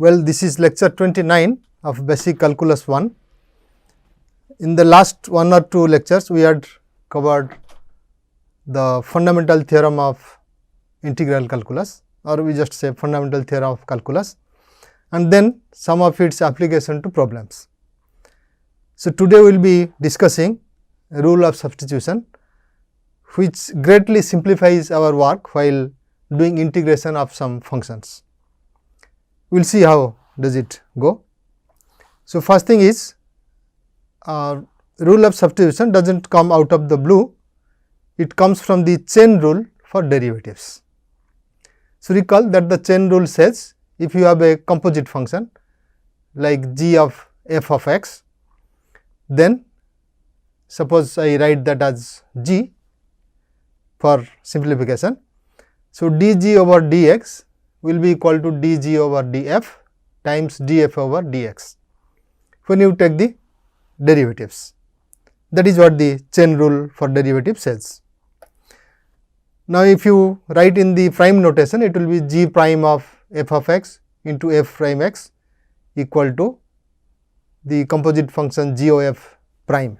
Well, this is lecture 29 of Basic Calculus 1. In the last 1 or 2 lectures, we had covered the fundamental theorem of integral calculus, or we just say fundamental theorem of calculus, and then some of its application to problems. So, today we will be discussing rule of substitution, which greatly simplifies our work while doing integration of some functions. We will see how does it go. So, first thing is rule of substitution does not come out of the blue, it comes from the chain rule for derivatives. So, recall that the chain rule says if you have a composite function like g of f of x, then suppose I write that as g for simplification. So, dg over dx will be equal to dg over df times df over dx when you take the derivatives. That is what the chain rule for derivative says. Now, if you write in the prime notation, it will be g prime of f of x into f prime x equal to the composite function g of prime.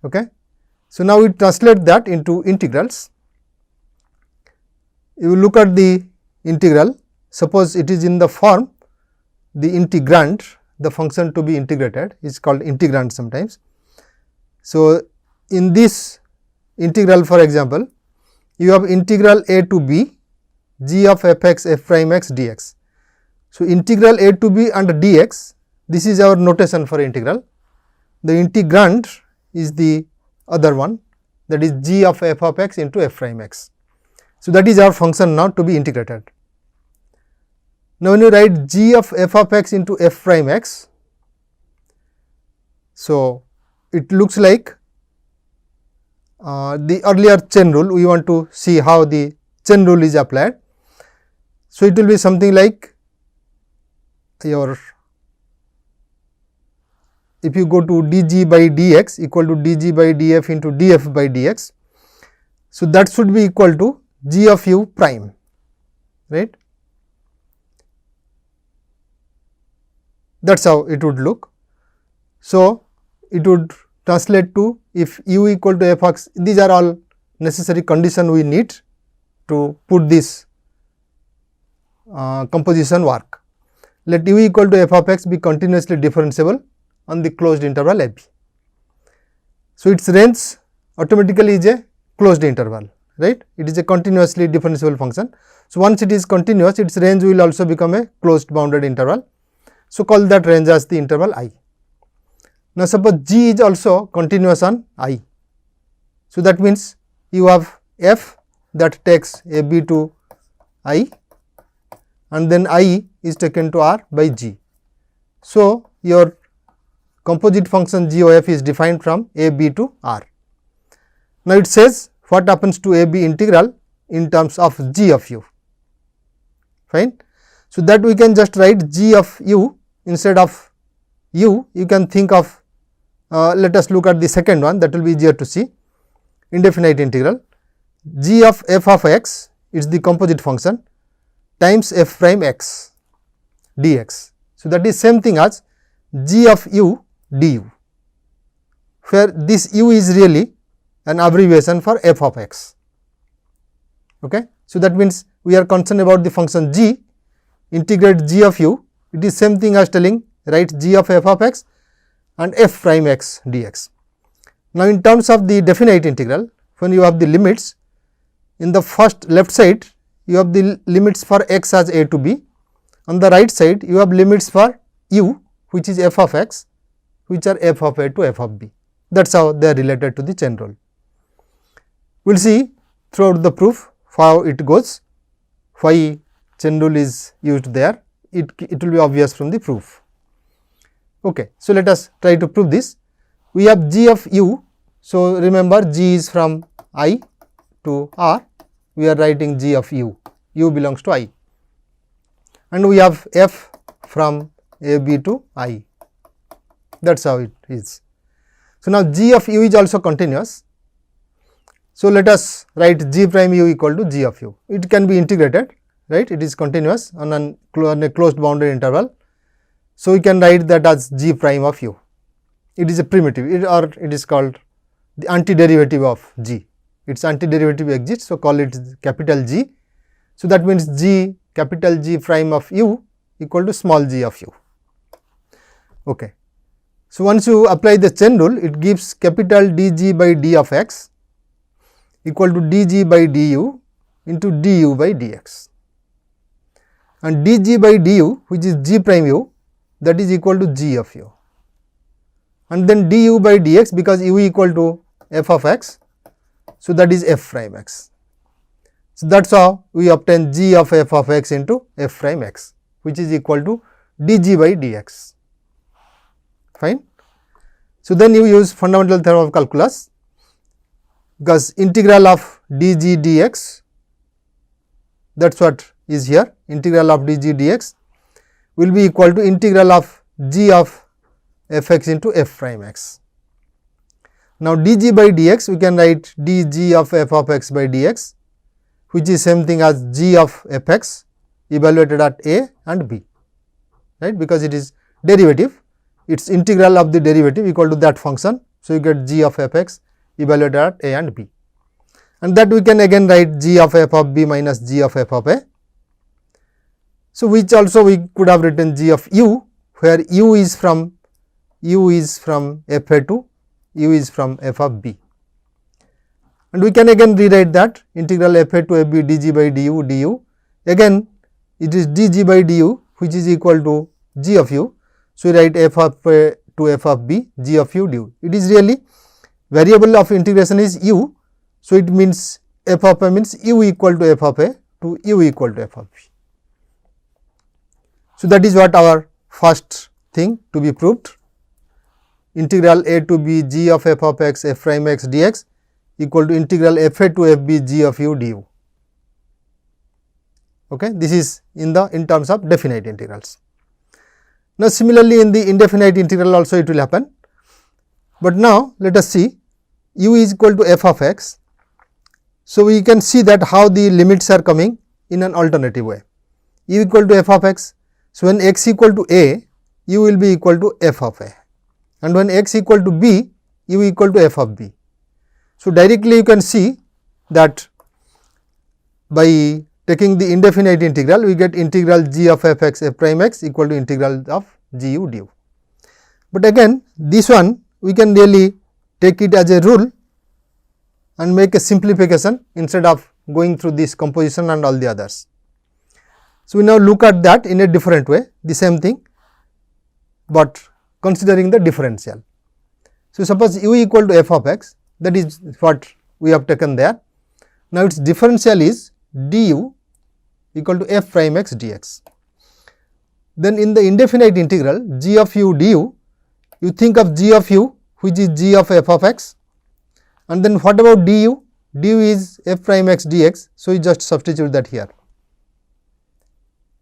Okay. So, now we translate that into integrals. You look at the integral, suppose it is in the form the integrand, the function to be integrated is called integrand sometimes. So, in this integral, for example, you have integral a to b g of f x f prime x dx. So, integral a to b and dx, this is our notation for integral. The integrand is the other one, that is g of f of x into f prime x. So, that is our function now to be integrated. Now, when you write g of f of x into f prime x, so it looks like the earlier chain rule. We want to see how the chain rule is applied. So, it will be something like your, if you go to dg by dx equal to dg by df into df by dx. So, that should be equal to g of u prime, right. That is how it would look. So, it would translate to if u equal to f x, these are all necessary condition we need to put this composition work. Let u equal to f of x be continuously differentiable on the closed interval a b. So, its range automatically is a closed interval, right. It is a continuously differentiable function. So, once it is continuous, its range will also become a closed bounded interval. So, call that range as the interval I. Now, suppose g is also continuous on I. So, that means you have f that takes a b to I and then I is taken to r by g. So, your composite function g of f is defined from a b to r. Now, it says what happens to a b integral in terms of g of u, fine. So, that we can just write g of u instead of u, you can think of let us look at the second one, that will be easier to see. Indefinite integral g of f of x is the composite function times f prime x dx. So, that is same thing as g of u du, where this u is really an abbreviation for f of x. Okay. So, that means we are concerned about the function g, integrate g of u, it is same thing as telling write g of f of x and f prime x dx. Now, in terms of the definite integral, when you have the limits, in the first left side you have the limits for x as a to b, on the right side you have limits for u which is f of x, which are f of a to f of b. That is how they are related to the chain rule. We will see throughout the proof how it goes, why chain rule is used there, it will be obvious from the proof. Okay. So, let us try to prove this. We have g of u. So, remember g is from I to r, we are writing g of u, u belongs to I, and we have f from a b to I, that is how it is. So, now g of u is also continuous. So, let us write g prime u equal to g of u, it can be integrated, right? It is continuous on a closed bounded interval. So, we can write that as g prime of u. It is a primitive or it is called the antiderivative of g. Its antiderivative exists, so call it capital G. So, that means g capital G prime of u equal to small g of u. Okay. So, once you apply the chain rule, it gives capital dg by d of x equal to dg by du into du by dx, and dg by du, which is g prime u, that is equal to g of u, and then du by dx, because u equal to f of x. So, that is f prime x. So, that is how we obtain g of f of x into f prime x, which is equal to dg by dx. Fine. So, then you use fundamental theorem of calculus, because integral of dg dx, that is what is here, integral of dg dx will be equal to integral of g of f x into f prime x. Now, dg by dx we can write dg of f of x by dx, which is same thing as g of f x evaluated at a and b, right, because it is derivative, its integral of the derivative equal to that function. So, you get g of f x evaluated at a and b, and that we can again write g of f of b minus g of f of a. So, which also we could have written g of u, where u is from f a to u is from f of b, and we can again rewrite that integral f a to f b dg by du, again it is dg by du, which is equal to g of u. So, we write f of a to f of b g of u du. It is really variable of integration is u. So, it means f of a means u equal to f of a to u equal to f of b. So, that is what our first thing to be proved, integral a to b g of f of x f prime x dx equal to integral f a to f b g of u du. Okay. This is in terms of definite integrals. Now, similarly, in the indefinite integral also it will happen, but now let us see u is equal to f of x. So, we can see that how the limits are coming in an alternative way, u equal to f of x. So, when x equal to a, u will be equal to f of a, and when x equal to b, u equal to f of b. So, directly you can see that by taking the indefinite integral, we get integral g of f x f prime x equal to integral of g u du. But again this one we can really take it as a rule and make a simplification instead of going through this composition and all the others. So, we now look at that in a different way, the same thing, but considering the differential. So, suppose u equal to f of x, that is what we have taken there. Now, its differential is du equal to f prime x dx. Then in the indefinite integral g of u du, you think of g of u, which is g of f of x, and then what about du? Du is f prime x dx. So, you just substitute that here.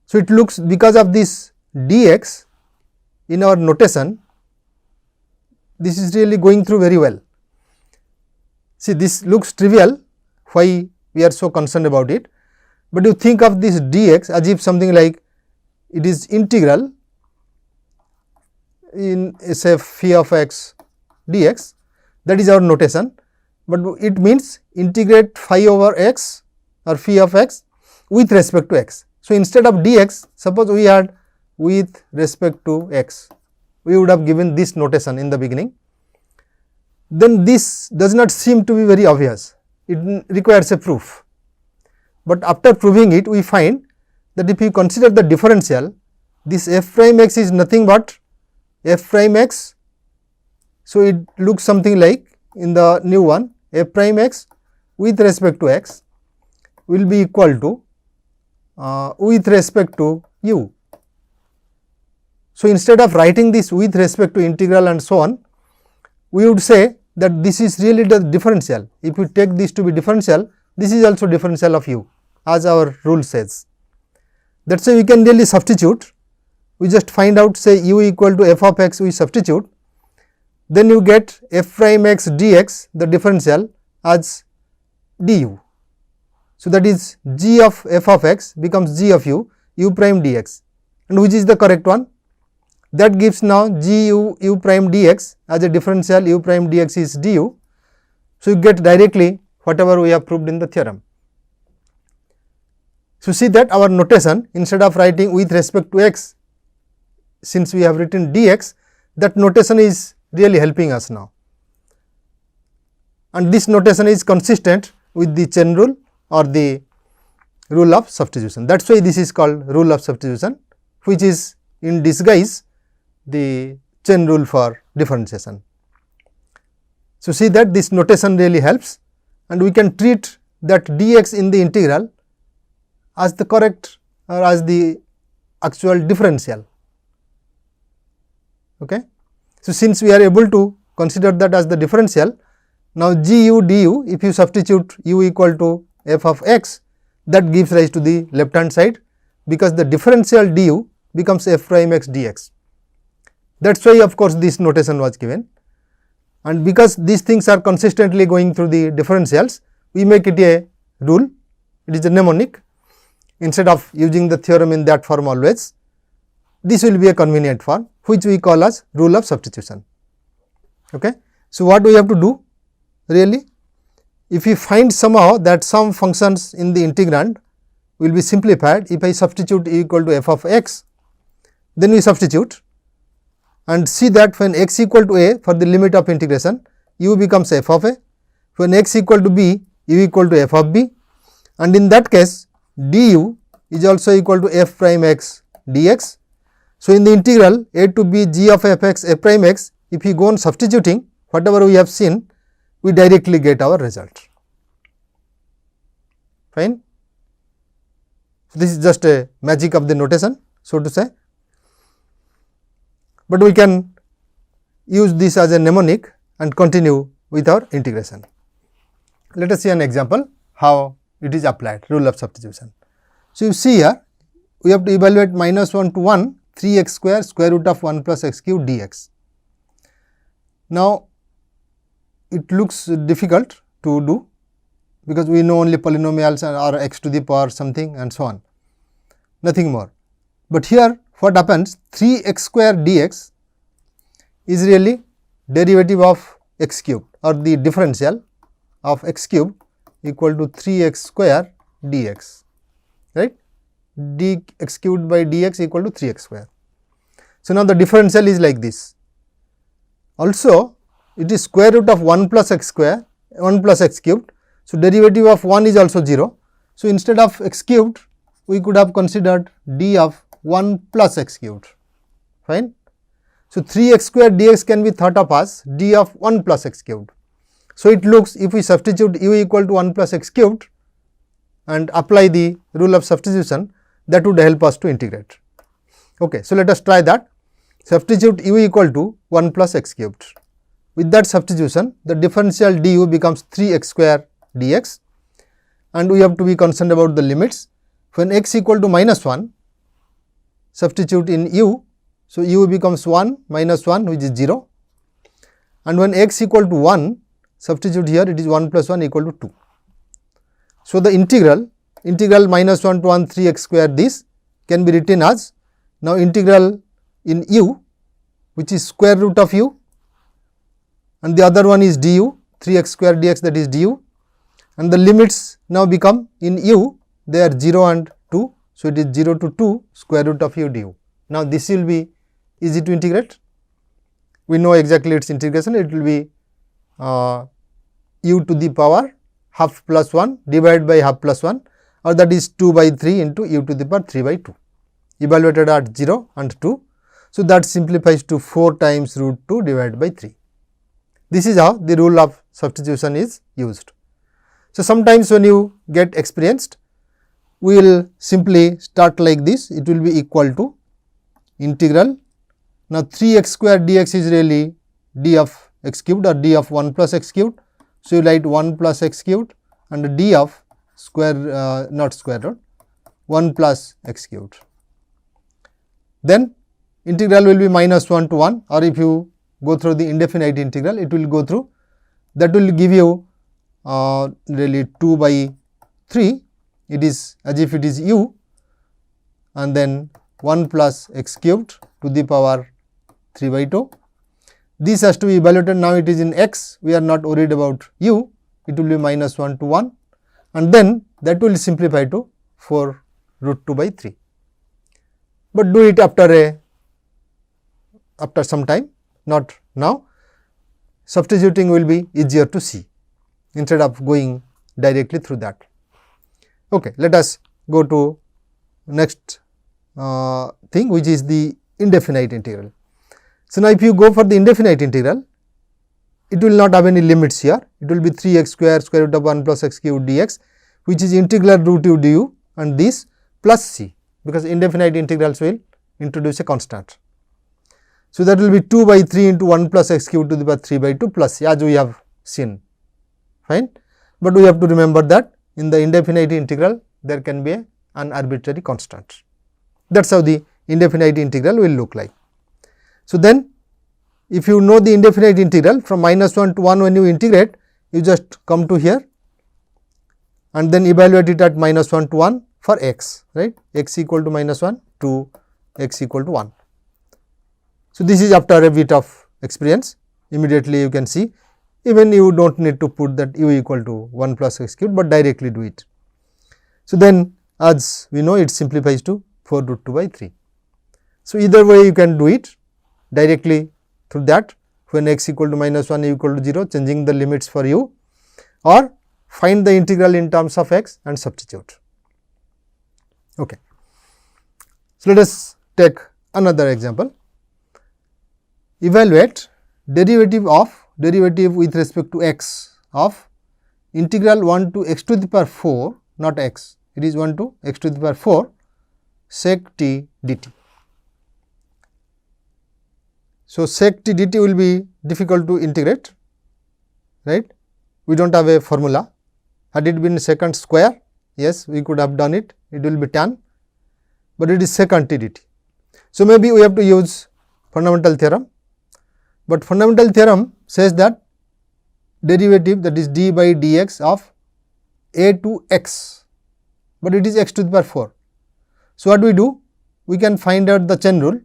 So, it looks, because of this dx in our notation, this is really going through very well. See, this looks trivial, why we are so concerned about it, but you think of this dx as if something like it is integral in say phi of x dx, that is our notation, but it means integrate phi over x or phi of x with respect to x. So, instead of dx, suppose we had with respect to x, we would have given this notation in the beginning. Then this does not seem to be very obvious, it requires a proof. But after proving it, we find that if you consider the differential, this f prime x is nothing but f prime x. So, it looks something like in the new one, f prime x with respect to x will be equal to with respect to u. So, instead of writing this with respect to integral and so on, we would say that this is really the differential. If you take this to be differential, this is also differential of u, as our rule says. That is why we can really substitute. We just find out, say u equal to f of x, we substitute, then you get f prime x dx, the differential, as du. So, that is g of f of x becomes g of u prime dx, and which is the correct one? That gives now g u prime dx as a differential u prime dx is du. So, you get directly whatever we have proved in the theorem. So, see that our notation, instead of writing with respect to x, since we have written dx, that notation is really helping us now, and this notation is consistent with the chain rule or the rule of substitution. That is why this is called rule of substitution, which is in disguise the chain rule for differentiation. So, see that this notation really helps, and we can treat that dx in the integral as the correct or as the actual differential. Okay. So, since we are able to consider that as the differential, now g u du, if you substitute u equal to f of x, that gives rise to the left hand side, because the differential du becomes f prime x dx. That is why of course, this notation was given, and because these things are consistently going through the differentials, we make it a rule, it is a mnemonic. Instead of using the theorem in that form always, this will be a convenient form, which we call as rule of substitution. Okay. So, what we have to do really, if we find somehow that some functions in the integrand will be simplified, if I substitute u equal to f of x, then we substitute and see that when x equal to a, for the limit of integration, u becomes f of a, when x equal to b, u equal to f of b, and in that case du is also equal to f prime x dx. So, in the integral a to b g of f x f prime x, if we go on substituting whatever we have seen, we directly get our result. Fine. So, this is just a magic of the notation, so to say, but we can use this as a mnemonic and continue with our integration. Let us see an example how it is applied, rule of substitution. So, you see here we have to evaluate minus 1 to 1 3x square root of 1 plus x cube dx. Now, it looks difficult to do, because we know only polynomials are x to the power something and so on, nothing more. But here what happens, 3x square dx is really derivative of x cube or the differential of x cube equal to 3x square dx, right, dx cubed by dx equal to 3x square. So, now the differential is like this. Also it is square root of 1 plus x square, 1 plus x cubed. So, derivative of 1 is also 0. So, instead of x cubed, we could have considered d of 1 plus x cubed, fine. So, 3x square dx can be thought of as d of 1 plus x cubed. So, it looks, if we substitute u equal to 1 plus x cubed and apply the rule of substitution, that would help us to integrate. Okay. So, let us try that. Substitute u equal to 1 plus x cubed. With that substitution, the differential du becomes 3x square dx, and we have to be concerned about the limits. When x equal to minus 1, substitute in u. So, u becomes 1 minus 1, which is 0, and when x equal to 1, substitute here, it is 1 plus 1 equal to 2. So, the integral minus 1 to 1 3x square, this can be written as, now integral in u, which is square root of u, and the other one is du, 3x square dx, that is du, and the limits now become in u, they are 0 and 2. So, it is 0 to 2 square root of u du. Now, this will be easy to integrate. We know exactly its integration, it will be u to the power half plus 1 divided by half plus 1, or that is 2 by 3 into u to the power 3 by 2, evaluated at 0 and 2. So, that simplifies to 4 times root 2 divided by 3. This is how the rule of substitution is used. So, sometimes when you get experienced, we will simply start like this, it will be equal to integral. Now, 3x square dx is really d of x cubed or d of 1 plus x cubed. So, you write 1 plus x cubed and d of square not square root 1 plus x cubed. Then integral will be minus 1 to 1, or if you go through the indefinite integral, it will go through, that will give you really 2 by 3 it is as if it is u and then 1 plus x cubed to the power 3 by 2. This has to be evaluated. Now it is in x, we are not worried about u, it will be minus 1 to 1 and then that will simplify to 4 root 2 by 3. But do it after some time, not now. Substituting will be easier to see instead of going directly through that. Okay, let us go to next thing, which is the indefinite integral. So, now if you go for the indefinite integral, it will not have any limits here. It will be 3x square square root of 1 plus x cube dx, which is integral root u du and this plus c, because indefinite integrals will introduce a constant. So, that will be 2 by 3 into 1 plus x cube to the power 3 by 2 plus c, as we have seen, fine. But we have to remember that in the indefinite integral there can be an arbitrary constant. That is how the indefinite integral will look like. So, then if you know the indefinite integral from minus 1 to 1, when you integrate, you just come to here and then evaluate it at minus 1 to 1 for x, right, x equal to minus 1 to x equal to 1. So, this is after a bit of experience, immediately you can see, even you do not need to put that u equal to 1 plus x cube, but directly do it. So, then as we know, it simplifies to 4 root 2 by 3. So, either way you can do it directly through that, when x equal to minus 1 equal to 0, changing the limits for u, or find the integral in terms of x and substitute. Okay. So, let us take another example. Evaluate derivative with respect to x of integral 1 to x to the power 4, not x, it is 1 to x to the power 4 sec t dt. So, sec t dt will be difficult to integrate, right. We do not have a formula. Had it been secant square, yes, we could have done it, it will be tan, but it is secant t dt. So, maybe we have to use fundamental theorem, but fundamental theorem says that derivative, that is d by dx of a to x, but it is x to the power 4. So, what we do? We can find out the chain rule,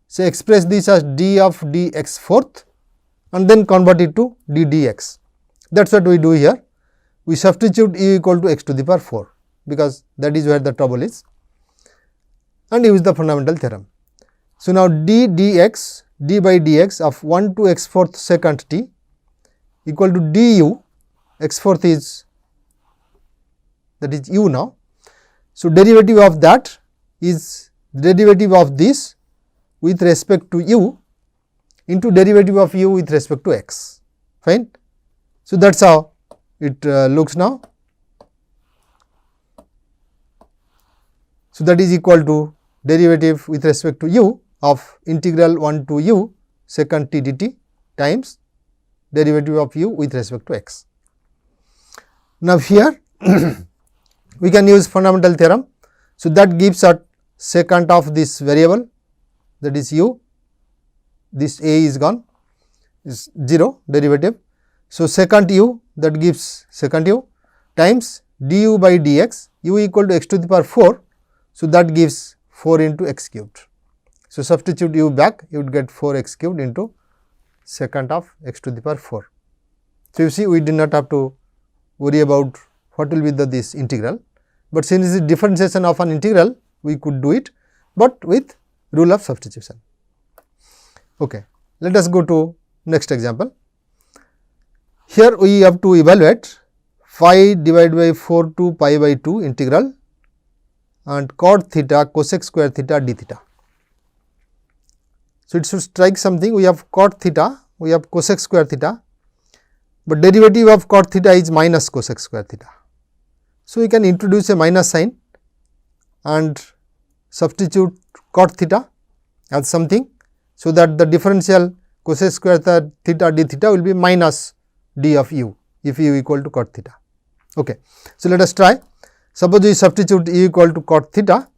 say express this as d of dx fourth and then convert it to d dx. That is what we do here. We substitute u equal to x to the power 4, because that is where the trouble is, and use the fundamental theorem. So, now d dx, d by dx of 1 to x fourth secant t equal to du, x fourth is, that is u now. So, derivative of that is derivative of this with respect to u into derivative of u with respect to x, fine. So, that is how it looks now. So, that is equal to derivative with respect to u of integral 1 to u secant t dt times derivative of u with respect to x. Now, here we can use fundamental theorem. So, that gives us secant of this variable, that is u, this a is gone, is 0 derivative. So, secant u, that gives secant u times du by dx, u equal to x to the power 4. So, that gives 4 into x cubed. So, substitute u back, you would get 4 x cubed into secant of x to the power 4. So, you see we did not have to worry about what will be this integral, but since it is differentiation of an integral, we could do it, but with rule of substitution. Okay. Let us go to next example. Here we have to evaluate phi divided by 4 to pi by 2 integral and cot theta cosec square theta d theta. So, it should strike something, we have cot theta, we have cosec square theta, but derivative of cot theta is minus cosec square theta. So, we can introduce a minus sign and substitute cot theta as something, so that the differential cosec square theta d theta will be minus d of u, if u equal to cot theta. Okay. So, let us try. Suppose we substitute u equal to cot theta,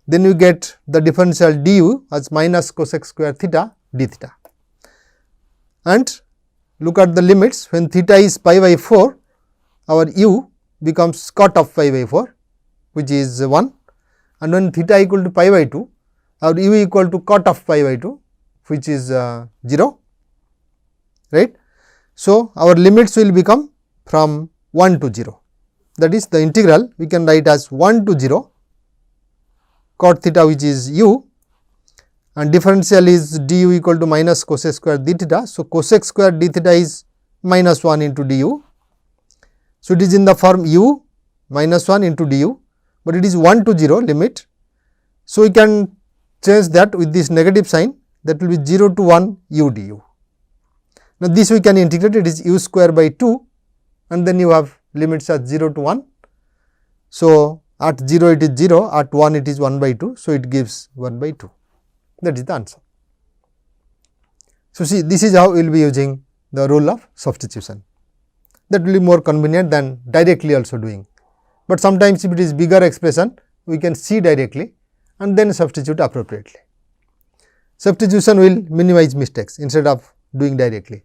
then you get the differential du as minus cosec square theta d theta. And look at the limits, when theta is pi by 4, our u becomes cot of pi by 4, which is 1, and when theta equal to pi by 2, our u equal to cot of pi by 2, which is 0, right. So, our limits will become from 1 to 0, that is the integral we can write as 1 to 0 cot theta, which is u, and differential is du equal to minus cosec square d theta. So, cosec square d theta is minus 1 into du. So, it is in the form u minus 1 into du, but it is 1 to 0 limit. So, we can change that with this negative sign, that will be 0 to 1 u du. Now, this we can integrate, it is u square by 2, and then you have limits as 0 to 1. So, at 0 it is 0, at 1 it is 1 by 2. So, it gives 1 by 2, that is the answer. So, see, this is how we will be using the rule of substitution. That will be more convenient than directly also doing, but sometimes if it is bigger expression, we can see directly and then substitute appropriately. Substitution will minimize mistakes instead of doing directly.